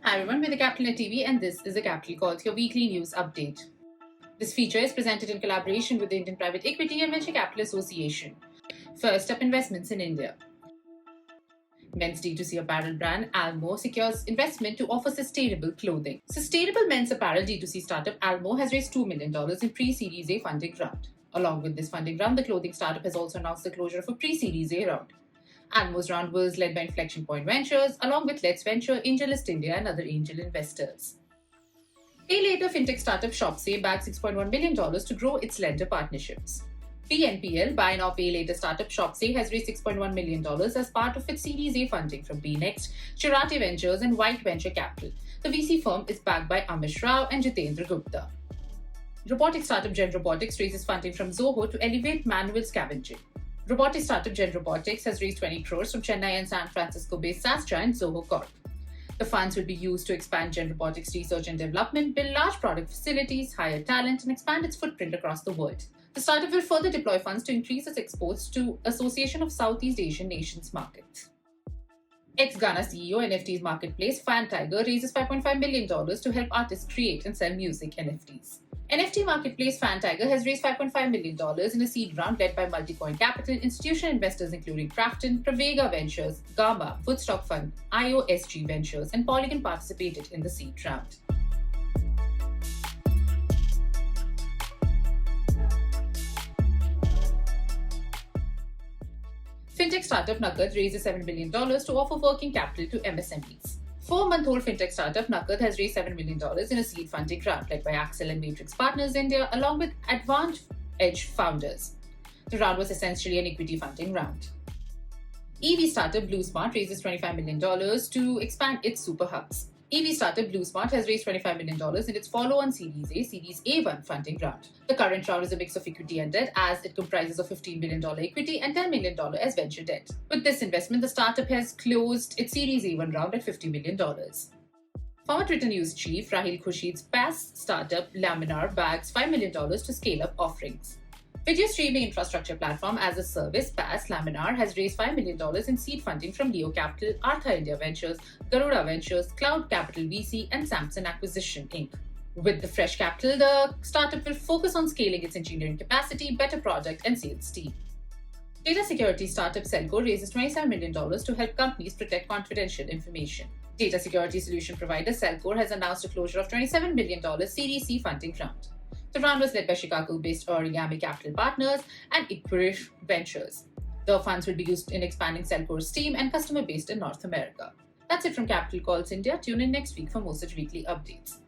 Hi everyone, we're the CapitalNet TV and this is the Capital Calls, your weekly news update. This feature is presented in collaboration with the Indian Private Equity and Venture Capital Association. First up, investments in India. Men's D2C apparel brand Almo secures investment to offer sustainable clothing. Sustainable men's apparel D2C startup Almo has raised $2 million in pre-Series A funding round. Along with this funding round, the clothing startup has also announced the closure of a pre-Series A round. Almo's round was led by Inflection Point Ventures, along with Let's Venture, AngelList India, and other angel investors. Pay later fintech startup ShopSay bagged $6.1 million to grow its lender partnerships. BNPL, Buy Now Pay Later startup ShopSay, has raised $6.1 million as part of its Series A funding from BNext, Chirate Ventures, and White Venture Capital. The VC firm is backed by Amish Rao and Jitendra Gupta. Robotic startup Gen Robotics raises funding from Zoho to elevate manual scavenging. Robotic startup Gen Robotics has raised 20 crores from Chennai and San Francisco-based SaaS giant Zoho Corp. The funds will be used to expand Gen Robotics research and development, build large product facilities, hire talent, and expand its footprint across the world. The startup will further deploy funds to increase its exports to Association of Southeast Asian Nations markets. Ex-Ghana CEO NFTs marketplace FanTiger raises $5.5 million to help artists create and sell music NFTs. NFT marketplace FanTiger has raised $5.5 million in a seed round led by Multicoin Capital, institutional investors including Crafton, Pravega Ventures, Gamma, Woodstock Fund, IOSG Ventures, and Polygon participated in the seed round. Fintech startup Knuckled raises $7 million to offer working capital to MSMEs. 4-month-old fintech startup Knuckled has raised $7 million in a seed funding round led by Axel and Matrix Partners India, along with Advanced Edge founders. The round was essentially an equity funding round. EV startup Bluesmart raises $25 million to expand its super hubs. EV startup Bluesmart has raised $25 million in its follow-on Series A1 funding round. The current round is a mix of equity and debt, as it comprises of $15 million equity and $10 million as venture debt. With this investment, the startup has closed its Series A1 round at $50 million. Former Twitter news chief Rahil Khurshid's past startup Laminar bags $5 million to scale up offerings. Video streaming infrastructure platform as a service PaaS Laminar has raised $5 million in seed funding from Leo Capital, Artha India Ventures, Garuda Ventures, Cloud Capital VC, and Samson Acquisition Inc. With the fresh capital, the startup will focus on scaling its engineering capacity, better product, and sales team. Data security startup Cellcore raises $27 million to help companies protect confidential information. Data security solution provider Cellcore has announced a closure of $27 million Series C funding round. The round was led by Chicago-based Origami Capital Partners and Equirish Ventures. The funds will be used in expanding Cellcore's team and customer base in North America. That's it from Capital Calls India. Tune in next week for more such weekly updates.